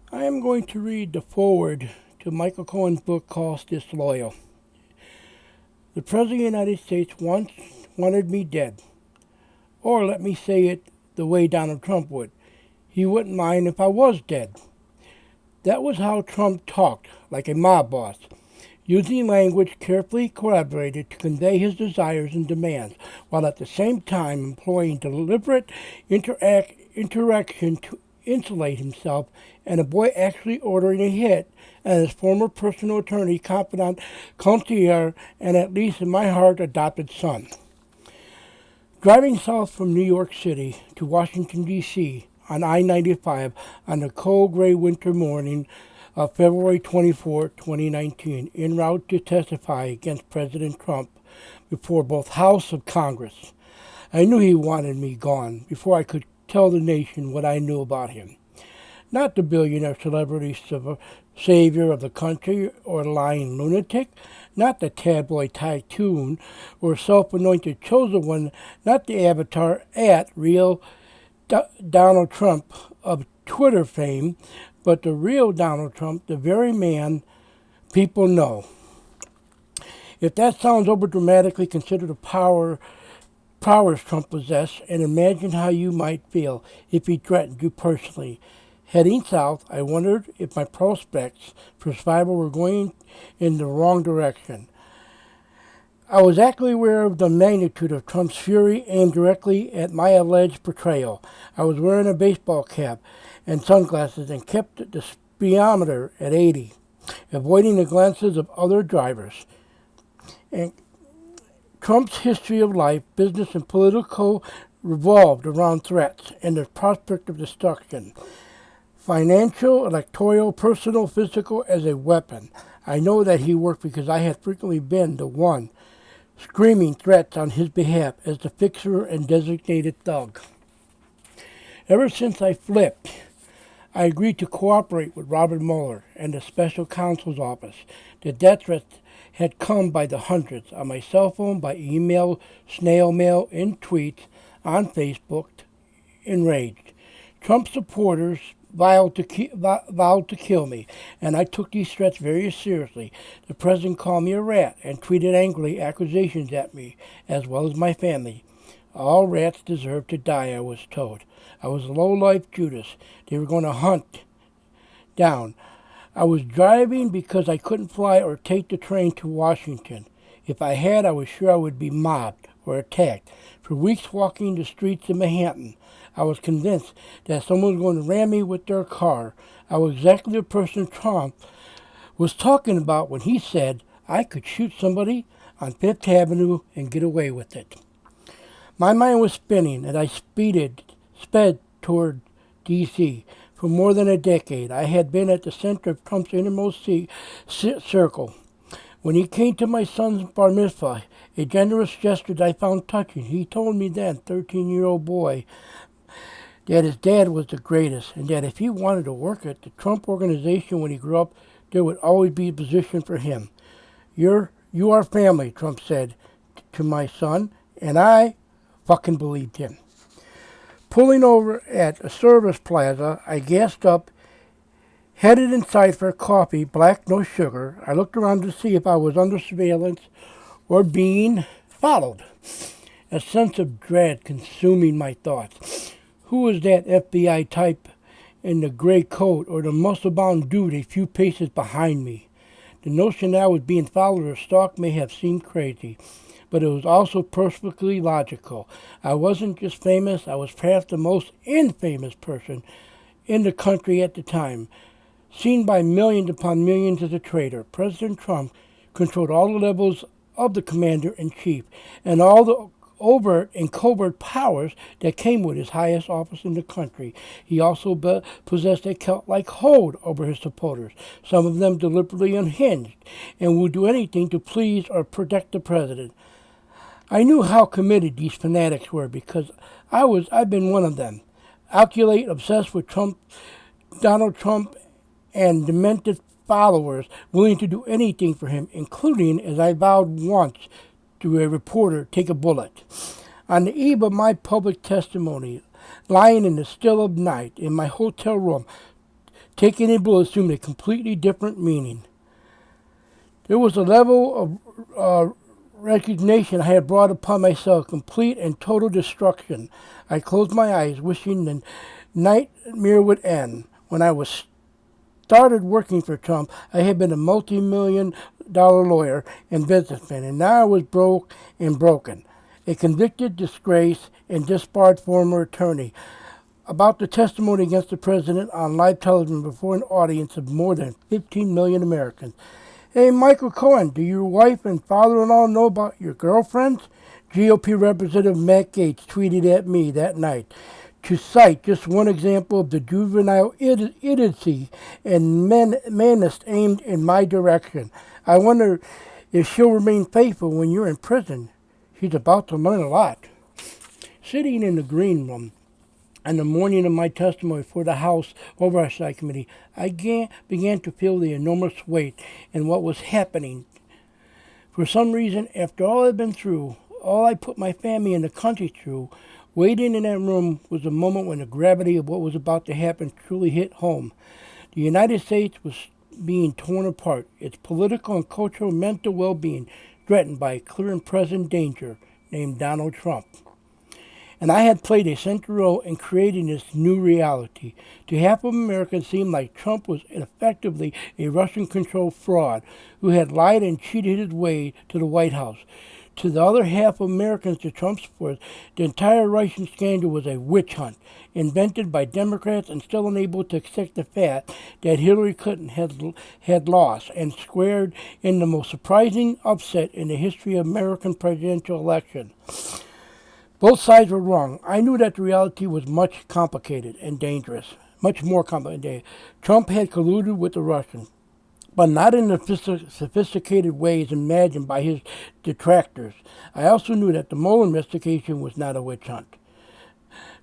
I am going to read the foreword to Michael Cohen's book called Disloyal. The President of the United States once wanted me dead. Or let me say it the way Donald Trump would. He wouldn't mind if I was dead. That was how Trump talked, like a mob boss, using language carefully collaborated to convey his desires and demands, while at the same time employing deliberate interaction to insulate himself and avoid actually ordering a hit, and his former personal attorney, confidant, concierge, and at least in my heart, adopted son. Driving south from New York City to Washington, D.C. on I-95 on the cold gray winter morning of February 24, 2019, en route to testify against President Trump before both House of Congress. I knew he wanted me gone before I could tell the nation what I knew about him. Not the billionaire celebrity savior of the country or lying lunatic, not the tabloid tycoon or self-anointed chosen one, not the avatar at real Donald Trump of Twitter fame, but the real Donald Trump, the very man people know. If that sounds overdramatically, consider the powers Trump possessed and imagine how you might feel if he threatened you personally. Heading south, I wondered if my prospects for survival were going in the wrong direction. I was acutely aware of the magnitude of Trump's fury aimed directly at my alleged betrayal. I was wearing a baseball cap and sunglasses and kept the speedometer at 80, avoiding the glances of other drivers. And Trump's history of life, business, and political revolved around threats and the prospect of destruction. Financial, electoral, personal, physical, as a weapon. I know that he worked because I had frequently been the one screaming threats on his behalf as the fixer and designated thug. Ever since I flipped, I agreed to cooperate with Robert Mueller and the special counsel's office. The death threats had come by the hundreds on my cell phone, by email, snail mail, in tweets, on Facebook, enraged. Trump supporters vowed to kill me, and I took these threats very seriously. The president called me a rat and tweeted angrily accusations at me, as well as my family. All rats deserve to die, I was told. I was a low-life Judas. They were going to hunt down. I was driving because I couldn't fly or take the train to Washington. If I had, I was sure I would be mobbed or attacked. For weeks walking the streets of Manhattan, I was convinced that someone was going to ram me with their car. I was exactly the person Trump was talking about when he said I could shoot somebody on Fifth Avenue and get away with it. My mind was spinning, and I sped toward D.C. For more than a decade, I had been at the center of Trump's innermost circle. When he came to my son's bar mitzvah, a generous gesture that I found touching, he told me then, 13-year-old boy, that his dad was the greatest, and that if he wanted to work at the Trump organization when he grew up, there would always be a position for him. You are family, Trump said to my son, and I fucking believed him. Pulling over at a service plaza, I gassed up, headed inside for coffee, black, no sugar. I looked around to see if I was under surveillance or being followed. A sense of dread consuming my thoughts. Who was that FBI type in the gray coat or the muscle-bound dude a few paces behind me? The notion that I was being followed or stalked may have seemed crazy, but it was also perfectly logical. I wasn't just famous, I was perhaps the most infamous person in the country at the time, seen by millions upon millions as a traitor. President Trump controlled all the levels of the commander-in-chief and all the overt and covert powers that came with his highest office in the country. He also possessed a cult-like hold over his supporters, some of them deliberately unhinged, and would do anything to please or protect the president. I knew how committed these fanatics were because I've been one of them. Alcoolate, obsessed with Donald Trump, and demented followers willing to do anything for him, including, as I vowed once to a reporter, take a bullet. On the eve of my public testimony, lying in the still of night in my hotel room, taking a blow assumed a completely different meaning. There was a level of resignation I had brought upon myself, complete and total destruction. I closed my eyes, wishing the nightmare would end. When I was started working for Trump, I had been a multi-million-dollar lawyer and businessman, and now I was broke and broken. A convicted, disgraced, and disbarred former attorney about the testimony against the president on live television before an audience of more than 15 million Americans. Hey, Michael Cohen, do your wife and father-in-law know about your girlfriends? GOP Representative Matt Gaetz tweeted at me that night. To cite just one example of the juvenile idiocy and menace aimed in my direction. I wonder if she'll remain faithful when you're in prison. She's about to learn a lot. Sitting in the green room on the morning of my testimony for the House Oversight Committee, I began to feel the enormous weight in what was happening. For some reason, after all I'd been through, all I put my family and the country through, waiting in that room was a moment when the gravity of what was about to happen truly hit home. The United States was being torn apart, its political and cultural mental well-being threatened by a clear and present danger named Donald Trump. And I had played a central role in creating this new reality. To half of America, it seemed like Trump was effectively a Russian-controlled fraud who had lied and cheated his way to the White House. To the other half of Americans, to Trump's supporters, the entire Russian scandal was a witch hunt, invented by Democrats and still unable to accept the fact that Hillary Clinton had lost and squared in the most surprising upset in the history of American presidential election. Both sides were wrong. I knew that the reality was much complicated and dangerous, much more complicated. Trump had colluded with the Russians, but not in the sophisticated ways imagined by his detractors. I also knew that the Mueller investigation was not a witch hunt.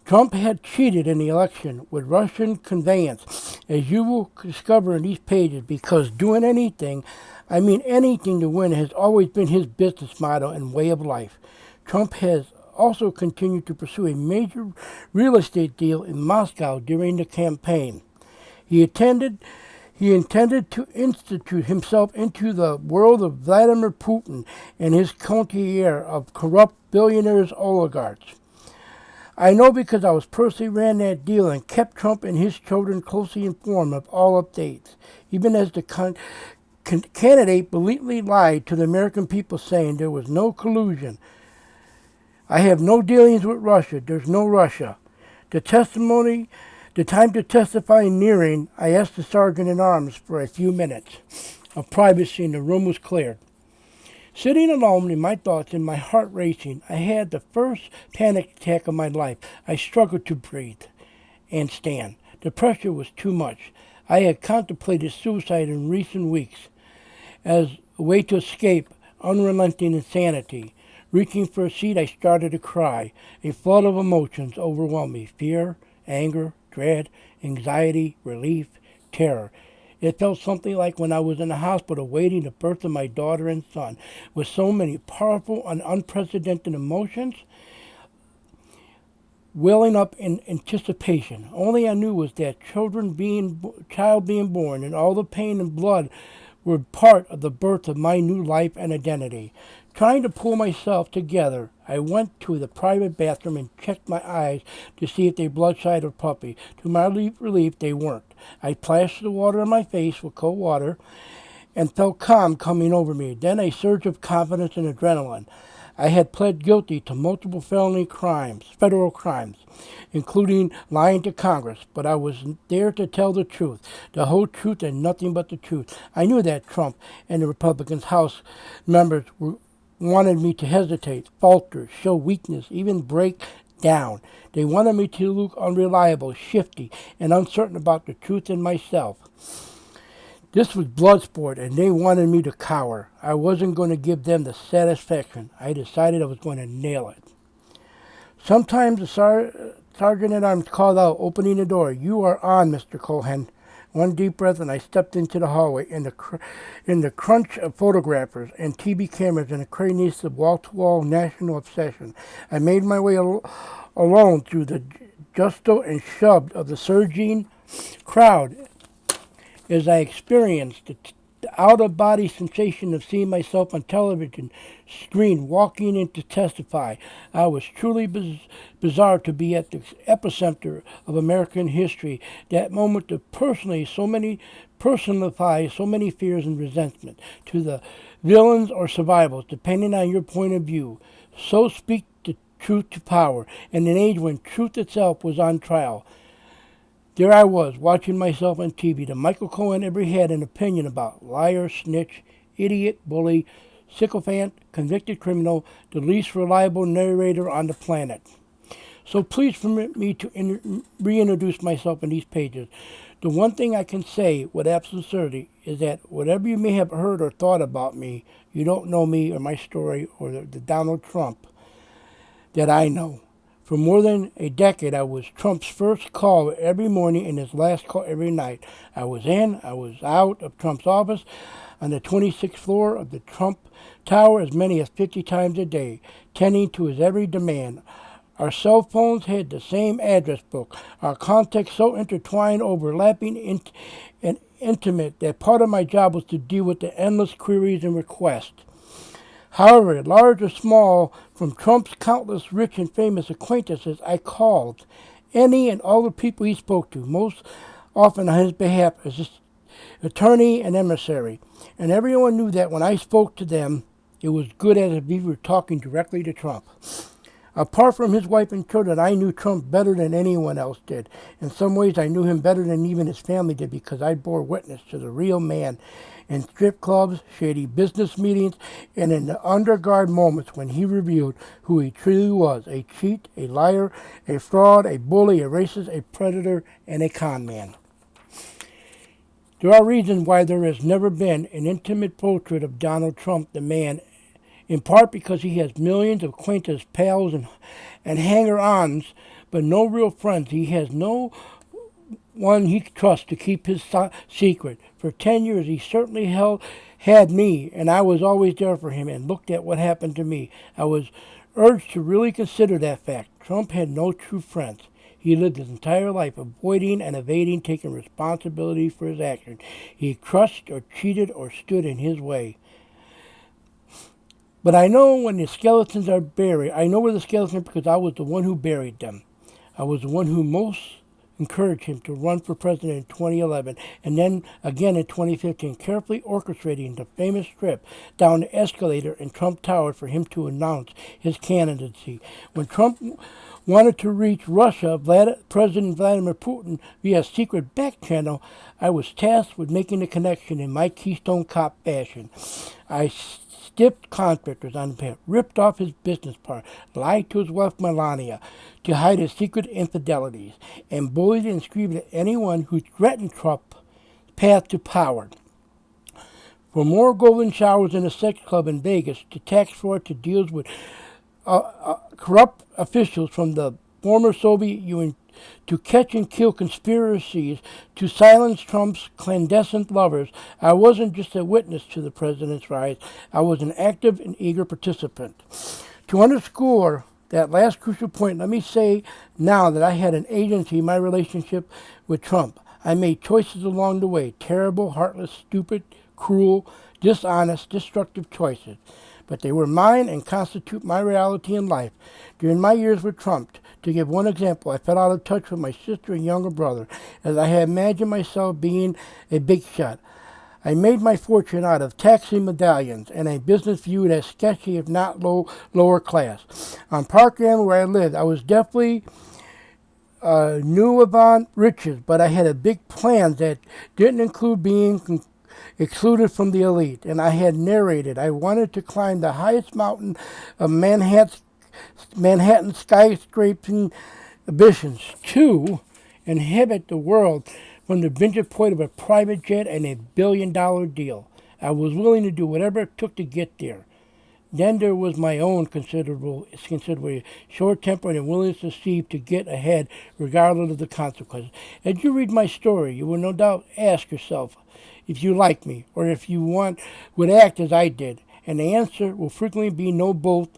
Trump had cheated in the election with Russian connivance, as you will discover in these pages, because doing anything, I mean anything to win, has always been his business motto and way of life. Trump has also continued to pursue a major real estate deal in Moscow during the campaign. He intended to institute himself into the world of Vladimir Putin and his coterie of corrupt billionaires oligarchs. I know because I was personally ran that deal and kept Trump and his children closely informed of all updates, even as the candidate blatantly lied to the American people saying there was no collusion. I have no dealings with Russia. There's no Russia. The time to testify nearing, I asked the sergeant-at-arms for a few minutes of privacy and the room was cleared. Sitting alone in my thoughts and my heart racing, I had the first panic attack of my life. I struggled to breathe and stand. The pressure was too much. I had contemplated suicide in recent weeks as a way to escape unrelenting insanity. Reaching for a seat, I started to cry. A flood of emotions overwhelmed me. Fear, anger, dread, anxiety, relief, terror. It felt something like when I was in the hospital waiting the birth of my daughter and son, with so many powerful and unprecedented emotions welling up in anticipation. Only I knew was that child being born and all the pain and blood were part of the birth of my new life and identity. Trying to pull myself together, I went to the private bathroom and checked my eyes to see if they bloodshot or puppy. To my relief, they weren't. I splashed the water on my face with cold water and felt calm coming over me. Then a surge of confidence and adrenaline. I had pled guilty to multiple federal crimes, including lying to Congress, but I was there to tell the truth, the whole truth and nothing but the truth. I knew that Trump and the Republican House members wanted me to hesitate, falter, show weakness, even break down. They wanted me to look unreliable, shifty, and uncertain about the truth in myself. This was blood sport, and they wanted me to cower. I wasn't going to give them the satisfaction. I decided I was going to nail it. Sometimes the sergeant-at-arms called out, opening the door, "You are on, Mr. Cohen." One deep breath, and I stepped into the hallway. In the crunch of photographers and TV cameras and the craziness of wall-to-wall national obsession, I made my way alone through the jostle and shoved of the surging crowd as I experienced the out-of-body sensation of seeing myself on television screen walking in to testify. I was truly bizarre to be at the epicenter of American history. That moment to personify so many fears and resentment to the villains or survivors, depending on your point of view. So speak the truth to power in an age when truth itself was on trial. There I was, watching myself on TV, the Michael Cohen every had an opinion about. Liar, snitch, idiot, bully, sycophant, convicted criminal, the least reliable narrator on the planet. So please permit me to reintroduce myself in these pages. The one thing I can say with absolute certainty is that whatever you may have heard or thought about me, you don't know me or my story or the Donald Trump that I know. For more than a decade, I was Trump's first call every morning and his last call every night. I was out of Trump's office on the 26th floor of the Trump Tower as many as 50 times a day, tending to his every demand. Our cell phones had the same address book, our contacts so intertwined, overlapping, and intimate that part of my job was to deal with the endless queries and requests. However, large or small, from Trump's countless rich and famous acquaintances, I called any and all the people he spoke to, most often on his behalf as his attorney and emissary. And everyone knew that when I spoke to them, it was good as if we were talking directly to Trump. Apart from his wife and children, I knew Trump better than anyone else did. In some ways, I knew him better than even his family did because I bore witness to the real man in strip clubs, shady business meetings, and in the underguard moments when he revealed who he truly was: a cheat, a liar, a fraud, a bully, a racist, a predator, and a con man. There are reasons why there has never been an intimate portrait of Donald Trump, the man, in part because he has millions of acquaintances, pals, and hanger-ons, but no real friends. He has no one he trusts to keep his secret. For 10 years, he certainly had me, and I was always there for him, and looked at what happened to me. I was urged to really consider that fact. Trump had no true friends. He lived his entire life avoiding and evading taking responsibility for his actions. He crushed or cheated or stood in his way. But I know when the skeletons are buried. I know where the skeletons are because I was the one who buried them. I was the one who most encouraged him to run for president in 2011 and then again in 2015, carefully orchestrating the famous trip down the escalator in Trump Tower for him to announce his candidacy. When Trump wanted to reach Russia, President Vladimir Putin, via a secret back channel, I was tasked with making the connection in my Keystone Cop fashion. I stiffed contractors on the path, ripped off his business partner, lied to his wife Melania to hide his secret infidelities, and bullied and screamed at anyone who threatened Trump's path to power. From more golden showers in a sex club in Vegas to tax fraud to deals with corrupt officials from the former Soviet Union to catch and kill conspiracies to silence Trump's clandestine lovers, I wasn't just a witness to the president's rise, I was an active and eager participant. To underscore that last crucial point, let me say now that I had an agency in my relationship with Trump. I made choices along the way, terrible, heartless, stupid, cruel, dishonest, destructive choices. But they were mine and constitute my reality in life. During my years with Trump, to give one example, I fell out of touch with my sister and younger brother, as I had imagined myself being a big shot. I made my fortune out of taxi medallions and a business viewed as sketchy, if not lower class. On Park Avenue, where I lived, I was definitely new avant riches, but I had a big plan that didn't include being excluded from the elite, and I had narrated. I wanted to climb the highest mountain of Manhattan skyscraping ambitions, to inhabit the world from the vantage point of a private jet and a billion-dollar deal. I was willing to do whatever it took to get there. Then there was my own considerably short-tempered and willingness to see to get ahead regardless of the consequences. As you read my story, you will no doubt ask yourself if you like me or if you would act as I did. And the answer will frequently be no both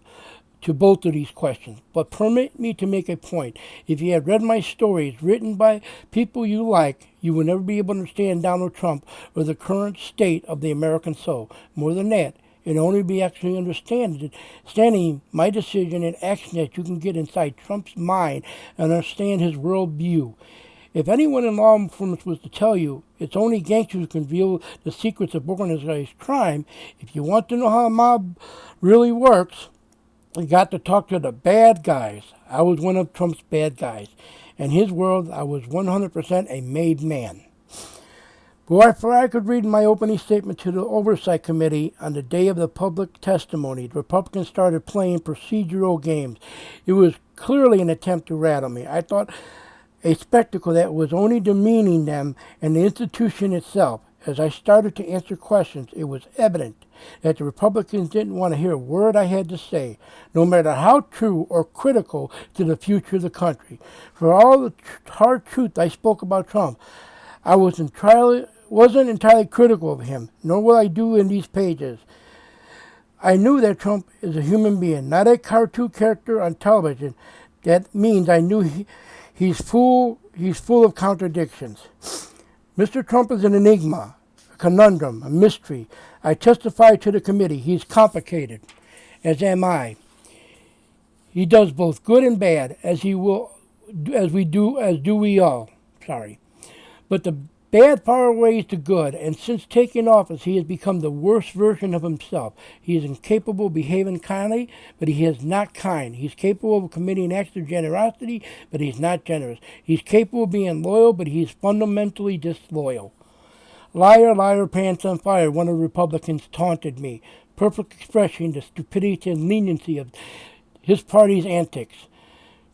to both of these questions, but permit me to make a point. If you had read my stories written by people you like, you would never be able to understand Donald Trump or the current state of the American soul. More than that, it'd only be actually understanding my decision and action that you can get inside Trump's mind and understand his worldview. If anyone in law enforcement was to tell you it's only gangsters who can reveal the secrets of organized crime, if you want to know how a mob really works, you got to talk to the bad guys. I was one of Trump's bad guys. In his world, I was 100% a made man. Before I could read my opening statement to the Oversight Committee on the day of the public testimony, the Republicans started playing procedural games. It was clearly an attempt to rattle me. I thought a spectacle that was only demeaning them and the institution itself. As I started to answer questions, it was evident that the Republicans didn't want to hear a word I had to say, no matter how true or critical to the future of the country. For all the hard truth I spoke about Trump, I wasn't entirely critical of him, nor will I do in these pages. I knew that Trump is a human being, not a cartoon character on television. That means I knew he's full of contradictions. Mr. Trump is an enigma, a conundrum, a mystery. I testified to the committee. He's complicated, as am I. He does both good and bad, as do we all. But the bad far outweighs the good, and since taking office, he has become the worst version of himself. He is incapable of behaving kindly, but he is not kind. He's capable of committing acts of generosity, but he's not generous. He's capable of being loyal, but he's fundamentally disloyal. Liar, liar, pants on fire, one of the Republicans taunted me, perfect expression the stupidity and leniency of his party's antics.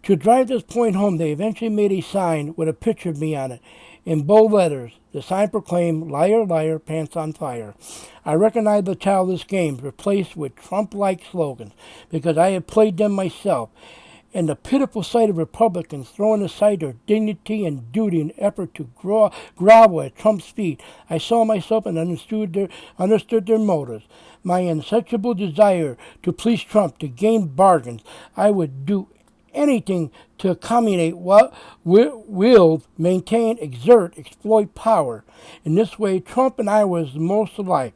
To drive this point home, they eventually made a sign with a picture of me on it. In bold letters, the sign proclaimed, "Liar, liar, pants on fire." I recognized the childish games replaced with Trump-like slogans because I had played them myself. And the pitiful sight of Republicans throwing aside their dignity and duty in an effort to grovel at Trump's feet, I saw myself and understood their motives. My insatiable desire to please Trump, to gain bargains. I would do anything to accommodate what wield, maintain, exert, exploit power. In this way, Trump and I was most alike.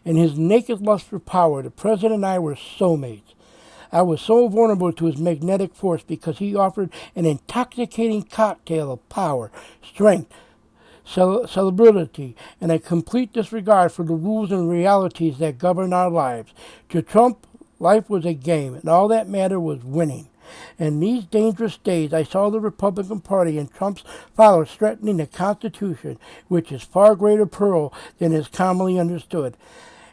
In his naked lust for power, the president and I were soulmates. I was so vulnerable to his magnetic force because he offered an intoxicating cocktail of power, strength, celebrity, and a complete disregard for the rules and realities that govern our lives. To Trump, life was a game, and all that mattered was winning. In these dangerous days, I saw the Republican Party and Trump's followers threatening the Constitution, which is far greater peril than is commonly understood,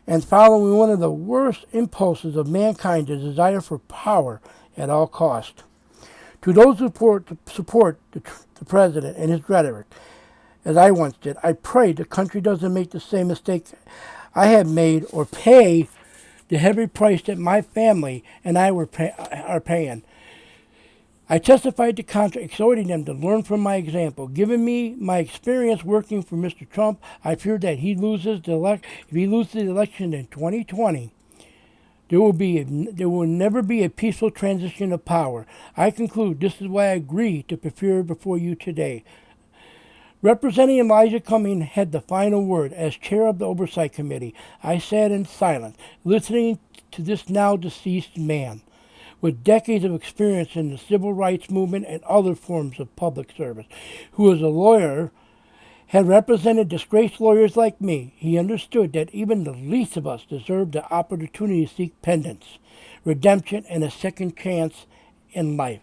and following one of the worst impulses of mankind, the desire for power at all cost. To those who support the president and his rhetoric, as I once did, I pray the country doesn't make the same mistake I have made or pay the heavy price that my family and I are paying. I testified to Congress, exhorting them to learn from my example. Given me my experience working for Mr. Trump, I fear that if he loses the election in 2020, there will never be a peaceful transition of power. I conclude this is why I agree to appear before you today. Representing Elijah Cummings had the final word. As chair of the Oversight Committee, I sat in silence, listening to this now deceased man, with decades of experience in the civil rights movement and other forms of public service, who as a lawyer had represented disgraced lawyers like me. He understood that even the least of us deserved the opportunity to seek penance, redemption, and a second chance in life.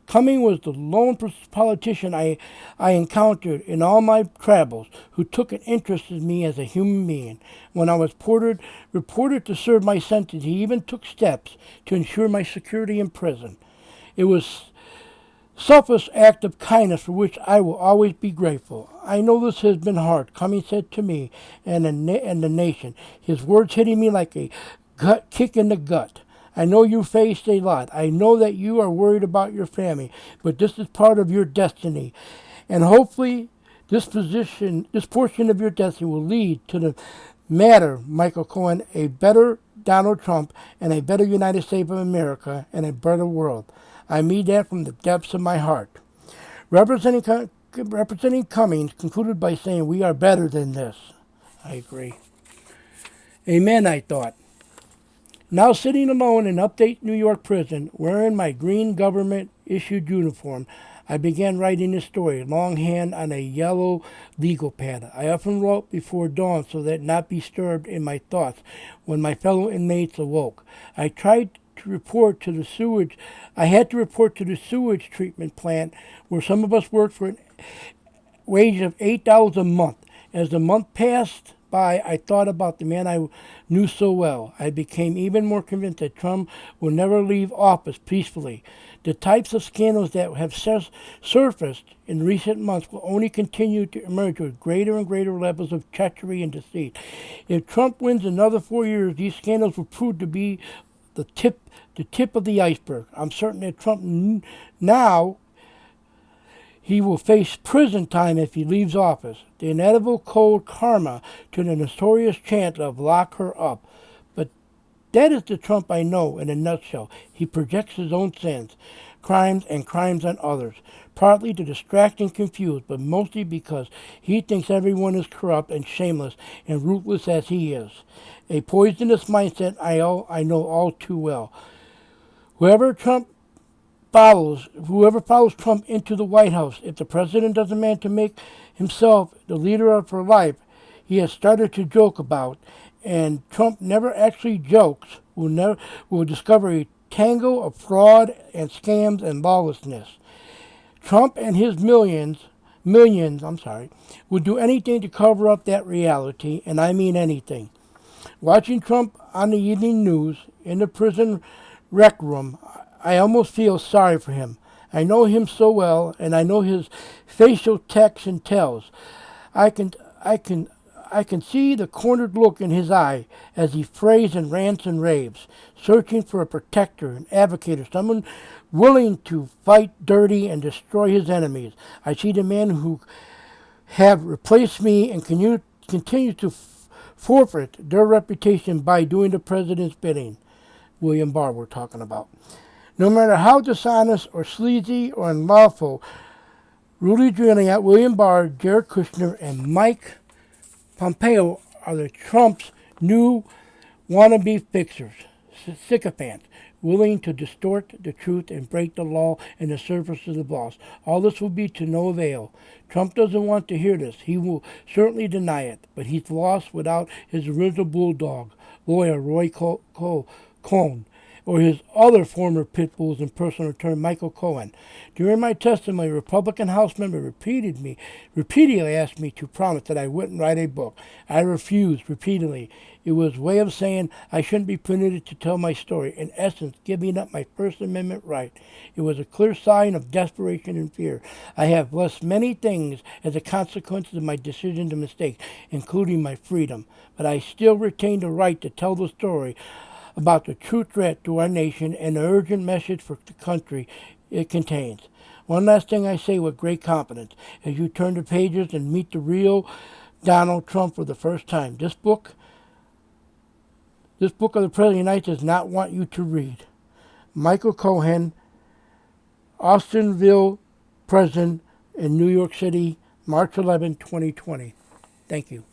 Cummings was the lone politician I encountered in all my travels who took an interest in me as a human being. When I was reported to serve my sentence, he even took steps to ensure my security in prison. It was a selfless act of kindness for which I will always be grateful. I know this has been hard, Cummings said to me and the nation, his words hitting me like a kick in the gut. I know you faced a lot. I know that you are worried about your family, but this is part of your destiny. And hopefully this portion of your destiny will lead to the matter, Michael Cohen, a better Donald Trump and a better United States of America and a better world. I mean that from the depths of my heart. Representing Cummings concluded by saying, "We are better than this." I agree. Amen, I thought. Now sitting alone in upstate New York prison, wearing my green government-issued uniform, I began writing this story, longhand on a yellow legal pad. I often wrote before dawn so that not be disturbed in my thoughts when my fellow inmates awoke. I tried to report to the sewage. I had to report to the sewage treatment plant where some of us worked for a wage of $8 a month. As the month passed by, I thought about the man I knew so well. I became even more convinced that Trump will never leave office peacefully. The types of scandals that have surfaced in recent months will only continue to emerge with greater and greater levels of treachery and deceit. If Trump wins another 4 years, these scandals will prove to be the tip of the iceberg. I'm certain that Trump now he will face prison time if he leaves office. The inevitable cold karma to the notorious chant of "lock her up." But that is the Trump I know in a nutshell. He projects his own sins, crimes, and crimes on others, partly to distract and confuse, but mostly because he thinks everyone is corrupt and shameless and ruthless as he is. A poisonous mindset I know all too well. Whoever follows Trump into the White House, if the president doesn't manage to make himself the leader of her life he has started to joke about, and Trump never actually jokes, will discover a tangle of fraud and scams and lawlessness. Trump and his millions, would do anything to cover up that reality, and I mean anything. Watching Trump on the evening news in the prison rec room, I almost feel sorry for him. I know him so well, and I know his facial texts and tells. I can see the cornered look in his eye as he frays and rants and raves, searching for a protector, an advocate, someone willing to fight dirty and destroy his enemies. I see the man who have replaced me and continue to forfeit their reputation by doing the president's bidding. William Barr we're talking about. No matter how dishonest or sleazy or unlawful, Rudy Giuliani, William Barr, Jared Kushner, and Mike Pompeo are the Trump's new wannabe fixers, sycophants, willing to distort the truth and break the law in the service of the boss. All this will be to no avail. Trump doesn't want to hear this. He will certainly deny it, but he's lost without his original bulldog, lawyer Roy Cohen, or his other former pit bulls in personal return, Michael Cohen. During my testimony, a Republican House member repeatedly asked me to promise that I wouldn't write a book. I refused repeatedly. It was a way of saying I shouldn't be permitted to tell my story, in essence, giving up my First Amendment right. It was a clear sign of desperation and fear. I have lost many things as a consequence of my decision to mistake, including my freedom, but I still retain the right to tell the story about the true threat to our nation and the urgent message for the country it contains. One last thing I say with great confidence, as you turn the pages and meet the real Donald Trump for the first time. This book of the President of the United States does not want you to read. Michael Cohen, Austinville Prison in New York City, March 11, 2020. Thank you.